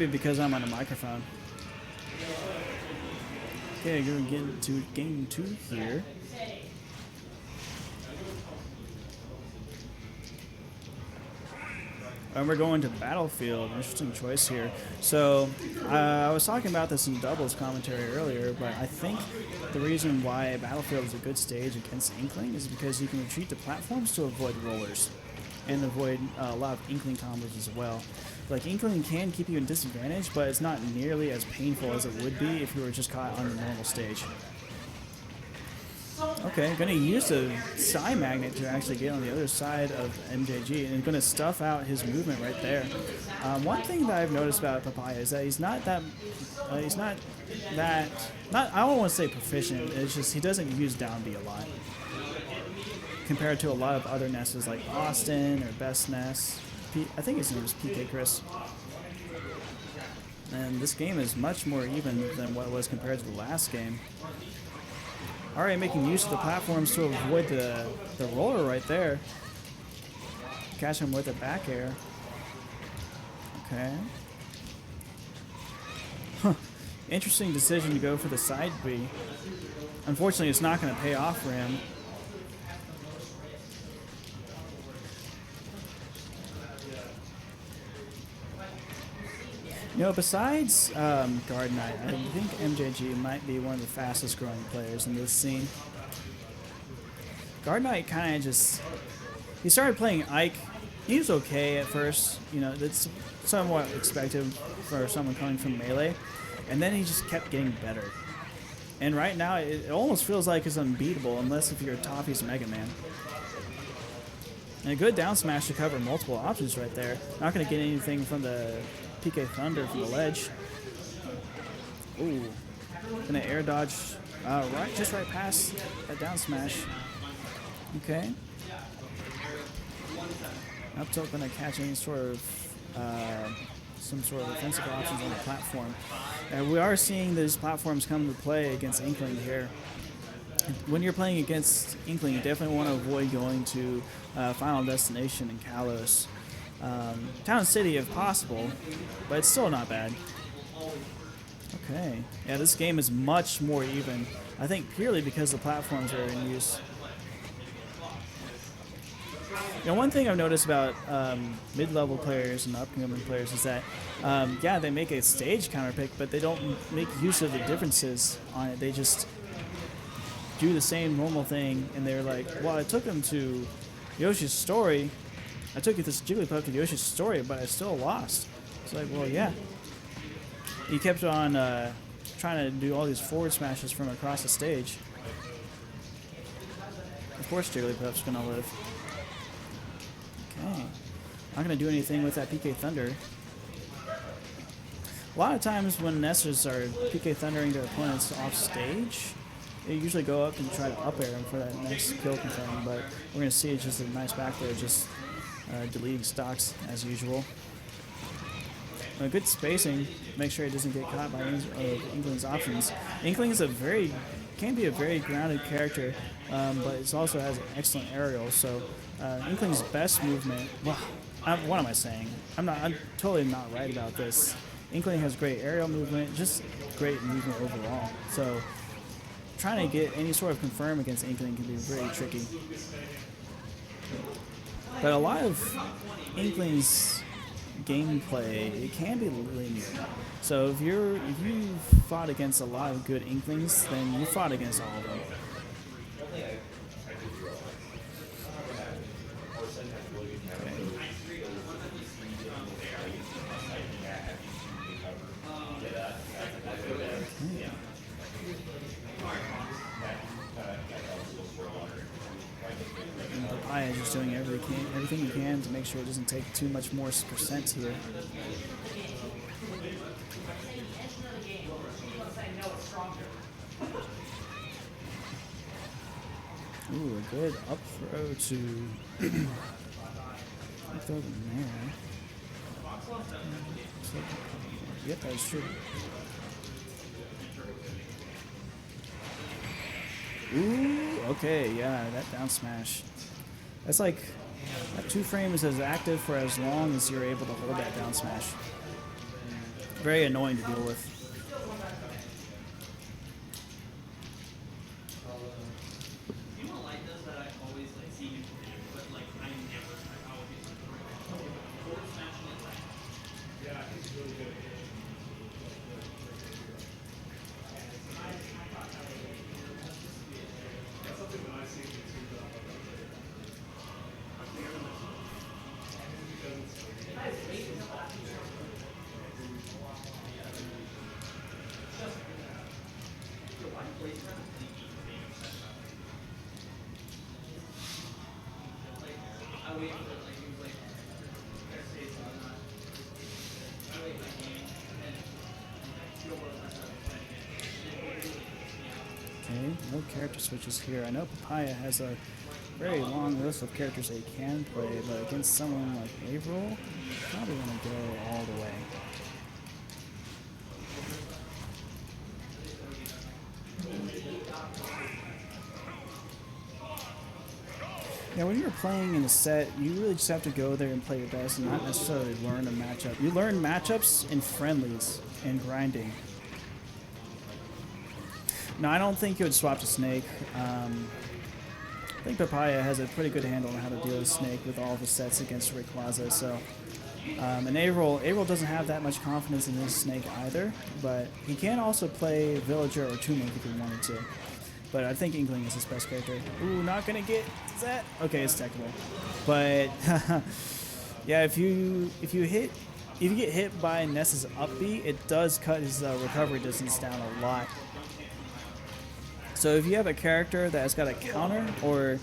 Because I'm on a microphone. Okay, we're gonna get into game 2 here. And we're going to Battlefield. Interesting choice here. So, I was talking about this in doubles commentary earlier, but I think the reason why Battlefield is a good stage against Inkling is because you can retreat to platforms to avoid rollers and avoid a lot of Inkling combos as well. Like, Inkling can keep you in disadvantage, but it's not nearly as painful as it would be if you were just caught on the normal stage. Okay, gonna use the Psy Magnet to actually get on the other side of MJG, and gonna stuff out his movement right there. One thing that I've noticed about PUHpaya is that I don't want to say proficient, it's just he doesn't use down B a lot. Compared to a lot of other Nesses like Austin or Best Ness. I think his name is PK Chris. And this game is much more even than what it was compared to the last game. Alright, making use of the platforms to avoid the roller right there. Catch him with a back air. Okay. Huh. Interesting decision to go for the side B. Unfortunately, it's not going to pay off for him. You know, besides Guard Knight, I think MJG might be one of the fastest growing players in this scene. Guard Knight kind of just... He started playing Ike. He was okay at first. You know, that's somewhat expected for someone coming from Melee. And then he just kept getting better. And right now, it almost feels like it's unbeatable, unless if you're Toffee's Mega Man. And a good down smash to cover multiple options right there. Not going to get anything from the PK Thunder from the ledge. Ooh. Gonna air dodge just right past that down smash. Okay. Up tilt gonna catch any sort of some sort of offensive options on the platform. And we are seeing these platforms come to play against Inkling here. When you're playing against Inkling, you definitely want to avoid going to Final Destination and Kalos. Town City if possible, but it's still not bad. Okay. Yeah, this game is much more even. I think purely because the platforms are in use. You know, one thing I've noticed about mid-level players and upcoming players is that, yeah, they make a stage counter pick, but they don't make use of the differences on it. They just do the same normal thing, and they're like, well, I took them to Yoshi's story. I took this Jigglypuff to Yoshi's story, but I still lost. It's like, well, yeah. He kept on trying to do all these forward smashes from across the stage. Of course Jigglypuff's gonna live. Okay. Not gonna do anything with that PK Thunder. A lot of times when Nessers are PK Thundering their opponents off stage, they usually go up and try to up air him for that next kill confirm, but we're gonna see it's just a nice back there, just deleting stocks as usual. Good spacing. Make sure he doesn't get caught by any of Inkling's options. Inkling is can be a very grounded character, but it also has an excellent aerial. So Inkling's best movement. Well, what am I saying? I'm totally not right about this. Inkling has great aerial movement, just great movement overall. So trying to get any sort of confirm against Inkling can be very tricky. But a lot of Inkling's gameplay, it can be linear. So if you've fought against a lot of good Inklings, then you fought against all of them. PUHpaya is just doing everything he can to make sure it doesn't take too much more percent here. Ooh, a good up throw to up throw in there. Yep, that's true. Ooh, okay, yeah, that down smash. That's like, that 2 frames is active for as long as you're able to hold that down smash. very annoying to deal with. Okay, no character switches here. I know PUHpaya has a very long list of characters that he can play, but against someone like April, probably going to go all the way. Yeah, when you're playing in a set, you really just have to go there and play your best and not necessarily learn a matchup. You learn matchups in friendlies and grinding. No, I don't think you would swap to Snake. I think PUHpaya has a pretty good handle on how to deal with Snake with all of his sets against Rayquaza. So, and April doesn't have that much confidence in his Snake either, but he can also play Villager or Toon Link if he wanted to. But I think Inkling is his best character. Ooh, not gonna get that. Okay, it's technical. But yeah, if you get hit by Ness's up B, it does cut his recovery distance down a lot. So if you have a character that's got a counter or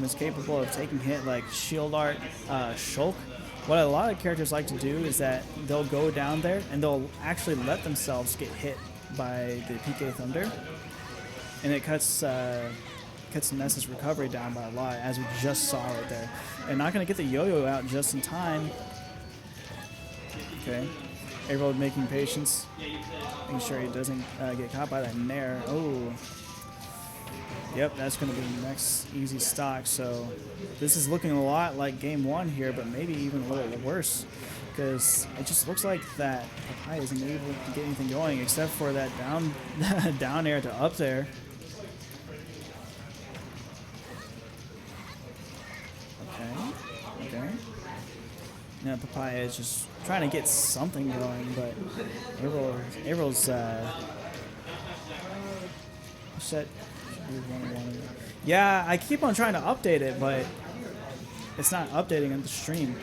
is capable of taking hit like Shield Art, Shulk, what a lot of characters like to do is that they'll go down there and they'll actually let themselves get hit by the PK Thunder. And it cuts Ness's recovery down by a lot, as we just saw right there. And not going to get the yo-yo out just in time. Okay. April making patience. Making sure he doesn't get caught by that Nair. Oh. Yep, that's going to be the next easy stock. So this is looking a lot like game one here, but maybe even a little worse. Because it just looks like that PUHpaya isn't able to get anything going except for that down air to up there. Okay. Now PUHpaya is just trying to get something going, but April's set. Yeah, I keep on trying to update it, but it's not updating on the stream.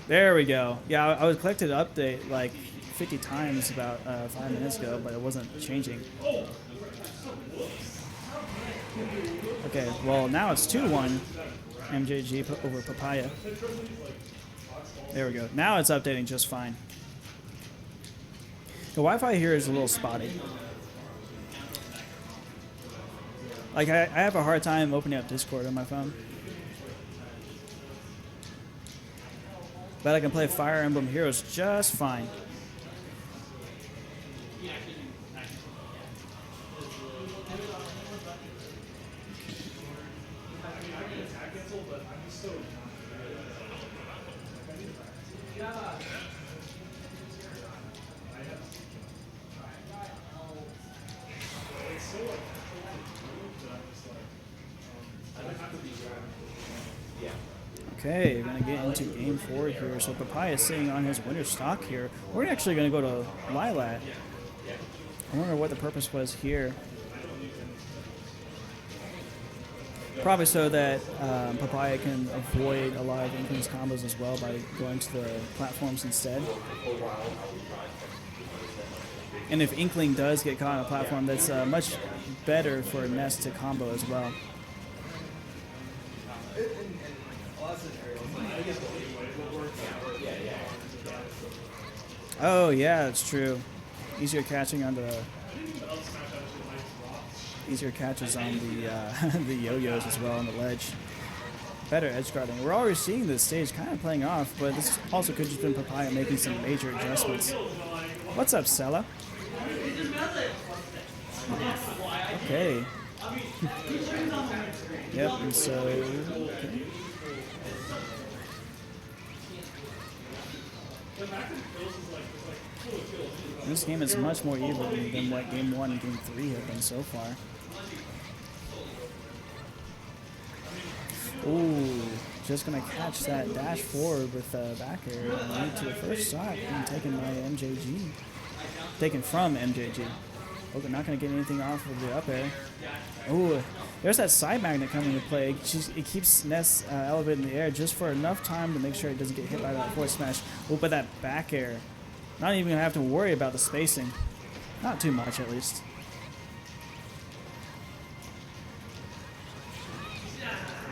There we go. Yeah, I was collected to update like 50 times about 5 minutes ago, but it wasn't changing. Okay, well now it's 2-1 MJG over PUHpaya. There we go. Now it's updating just fine. The Wi-Fi here is a little spotty. Like I have a hard time opening up Discord on my phone. But I can play Fire Emblem Heroes just fine. Okay, we're going to get into game 4 here. So PUHpaya is sitting on his winner stock here. We're actually going to go to Lilat. I wonder what the purpose was here. Probably so that PUHpaya can avoid a lot of Inkling's combos as well by going to the platforms instead. And if Inkling does get caught on a platform, that's much better for Ness to combo as well. Oh yeah, it's true. Easier catching on the catches on the the yo-yos as well on the ledge. Better edge guarding. We're already seeing this stage kind of playing off, but this also could just been PUHpaya making some major adjustments. What's up, Sella? Okay. Yep, and so okay. This game is much more even than what Game 1 and Game 3 have been so far. Ooh, just gonna catch that dash forward with back air and lead to the first shot being taken by MJG. Taken from MJG. Okay, not gonna get anything off of the up air. Ooh, there's that side magnet coming into play. It keeps Ness elevated in the air just for enough time to make sure it doesn't get hit by that forward smash. Oh, but that back air. Not even gonna have to worry about the spacing. Not too much, at least.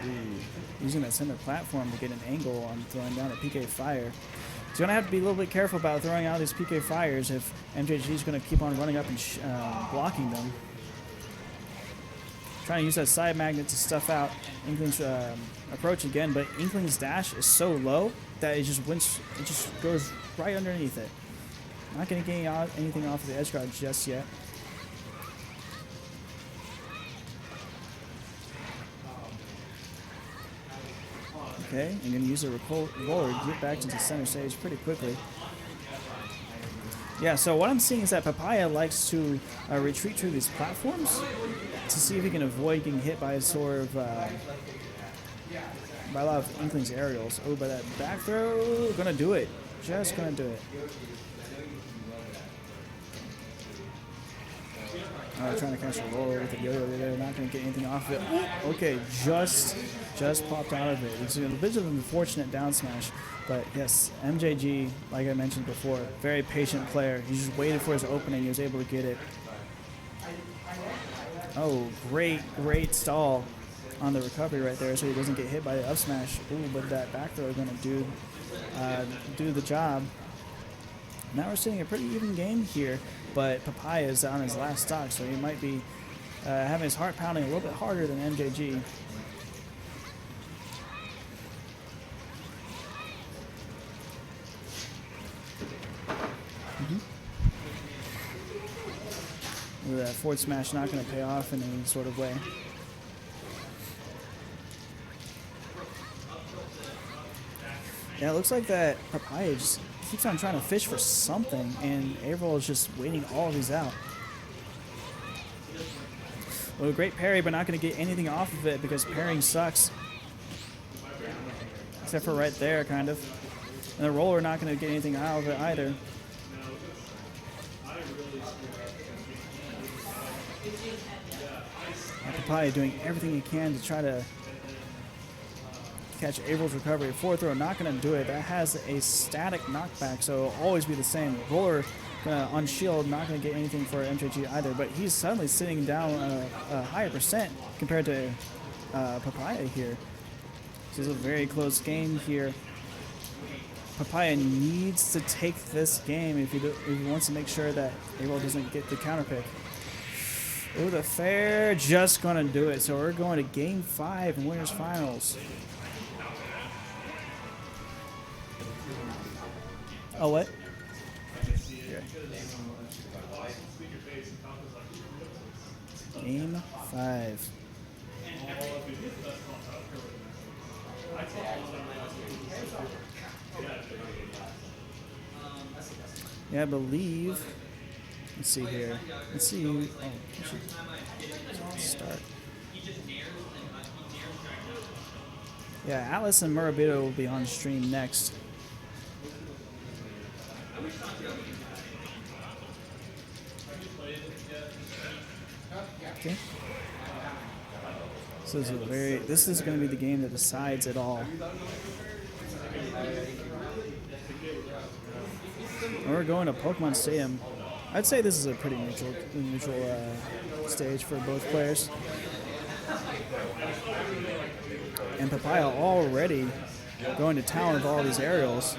Ooh, using that center platform to get an angle on throwing down a PK fire. So you're gonna have to be a little bit careful about throwing out these PK fires if MJG is gonna keep on running up and blocking them. Trying to use that side magnet to stuff out Inkling's approach again, but Inkling's dash is so low that it just goes right underneath it. Not gonna get anything off of the edge guard just yet. Okay, I'm gonna use a roller to get back into center stage pretty quickly. Yeah, so what I'm seeing is that PUHpaya likes to retreat through these platforms to see if he can avoid getting hit by sort of by a lot of Inkling's aerials. Oh, but that back throw, gonna do it. Just gonna do it. Trying to catch a roll with the yo-yo there, not going to get anything off of it. Okay, just popped out of it. It's a bit of an unfortunate down smash, but yes, MJG, like I mentioned before, very patient player. He just waited for his opening. He was able to get it. Oh, great stall on the recovery right there, so he doesn't get hit by the up smash. Ooh, but that back throw is going to do the job. Now we're seeing a pretty even game here, but PUHpaya is on his last stock, so he might be having his heart pounding a little bit harder than MJG. That forward smash not going to pay off in any sort of way. Yeah, it looks like that PUHpaya just keeps on trying to fish for something, and Avril is just waiting all of these out. Well, great parry, but not going to get anything off of it because parrying sucks. Except for right there, kind of. And the roller not going to get anything out of it either. PUHpaya doing everything he can to try to catch Avril's recovery. Forward throw, not going to do it. That has a static knockback, so it'll always be the same. Roller on shield, not going to get anything for MJG either, but he's suddenly sitting down a higher percent compared to PUHpaya here. This is a very close game here. PUHpaya needs to take this game if he wants to make sure that Avril doesn't get the counter pick. Ooh, the fair, just going to do it. So we're going to Game 5 in Winners Finals. Oh, what? Okay. Game 5. Yeah, I believe. Let's see here. Let's see. Oh, let's start. Yeah, Atlas and Murabito will be on stream next. Okay. So this is going to be the game that decides it all. We're going to Pokemon Stadium. I'd say this is a pretty neutral stage for both players. And PUHpaya already going to town with all these aerials.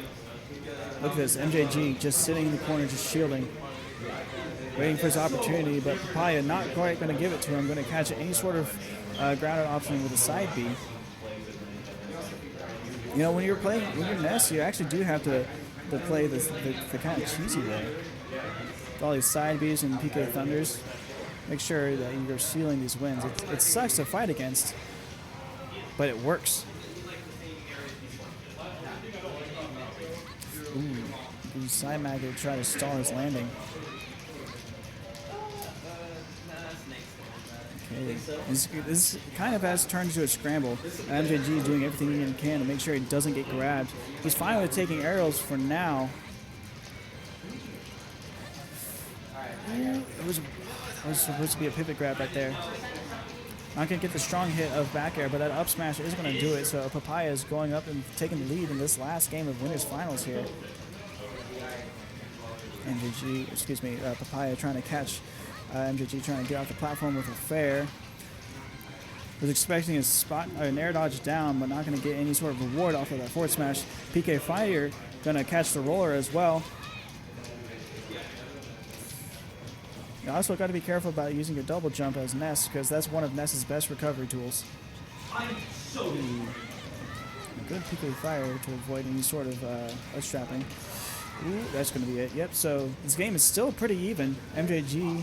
Look at this, MJG just sitting in the corner, just shielding, waiting for his opportunity, but PUHpaya not quite going to give it to him, going to catch any sort of grounded option with a side B. You know, when you're Ness, you actually do have to play the kind of cheesy way. With all these side Bs and PK Thunders, make sure that you're sealing these wins. It sucks to fight against, but it works. Ooh, Use side mag to try to stall his landing. Okay, this kind of has turned into a scramble. MJG is doing everything he can to make sure he doesn't get grabbed. He's fine with taking aerials for now. It was supposed to be a pivot grab right there. Not going to get the strong hit of back air, but that up smash is going to do it. So PUHpaya is going up and taking the lead in this last game of winners finals here. MJG, excuse me, PUHpaya trying to catch MJG, trying to get off the platform with a fair. Was expecting his spot, an air dodge down, but not going to get any sort of reward off of that forward smash. PUHpaya going to catch the roller as well. You also got to be careful about using a double jump as Ness, because that's one of Ness's best recovery tools. A good PUHpaya to avoid any sort of strapping. Ooh, that's going to be it. Yep, so this game is still pretty even. MJG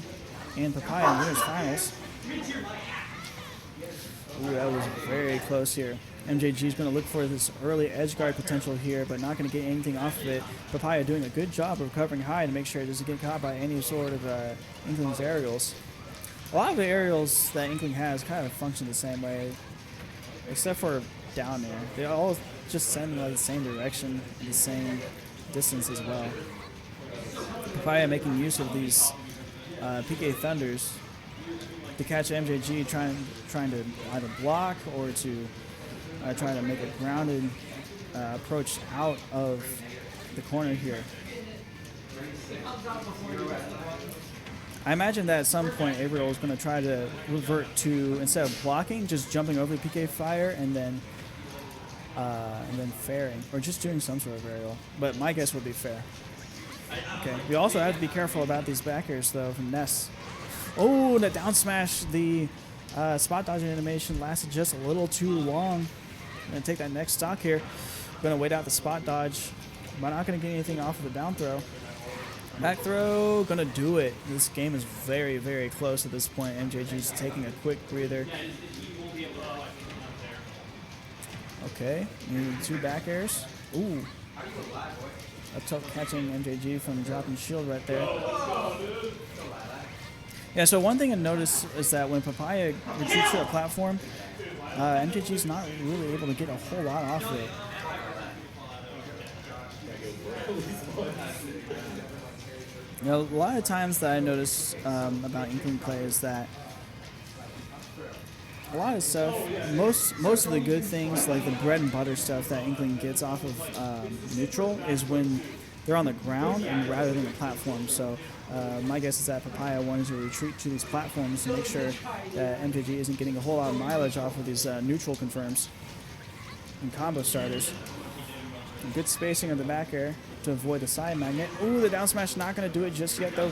and PUHpaya in winners finals. Ooh, that was very close here. MJG is going to look for this early edge guard potential here, but not going to get anything off of it. PUHpaya doing a good job of recovering high to make sure it doesn't get caught by any sort of Inkling's aerials. A lot of the aerials that Inkling has kind of function the same way, except for down air. They all just send in the same direction, the same distance as well. PUHpaya making use of these PK Thunders to catch MJG trying to either block or to try to make a grounded approach out of the corner here. I imagine that at some point Averill is going to try to revert to, instead of blocking, just jumping over the PUHpaya and then fairing, or just doing some sort of aerial. But my guess would be fair. Okay, we also have to be careful about these backers though from Ness. Oh, that down smash, the spot dodging animation lasted just a little too long. Gonna take that next stock here. Gonna wait out the spot dodge, but not gonna get anything off of the down throw. Back throw, gonna do it. This game is very, very close at this point. MJG's taking a quick breather. Okay, need 2 back airs. Ooh. A tough catching MJG from dropping shield right there. Yeah, so one thing to notice is that when PUHpaya retreats to a platform, MJG's not really able to get a whole lot off of it. You know, a lot of times that I notice about Inkling play is that a lot of stuff, most of the good things, like the bread and butter stuff that Inkling gets off of neutral, is when they're on the ground and rather than the platform. So my guess is that PUHpaya wanted to retreat to these platforms to make sure that MJG isn't getting a whole lot of mileage off of these neutral confirms and combo starters. And good spacing of the back air to avoid the side magnet. Ooh, the down smash not going to do it just yet though.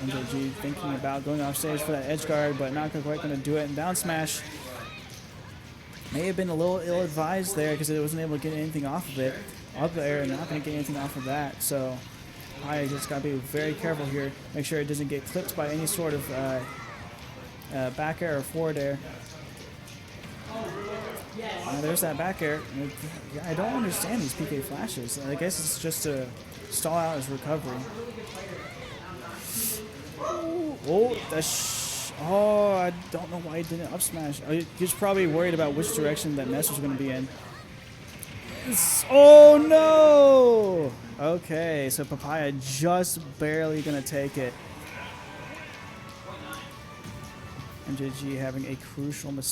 MJG thinking about going off stage for that edge guard, but not quite going to do it. And down smash may have been a little ill-advised there because it wasn't able to get anything off of it. Up there, and not going to get anything off of that. So I just got to be very careful here. Make sure it doesn't get clipped by any sort of back air or forward air. There's that back air. I don't understand these PK flashes. I guess it's just to stall out his recovery. Oh, I don't know why he didn't up smash. He's probably worried about which direction that Ness was going to be in. Oh no! Okay, so PUHpaya just barely going to take it. MJG having a crucial mistake.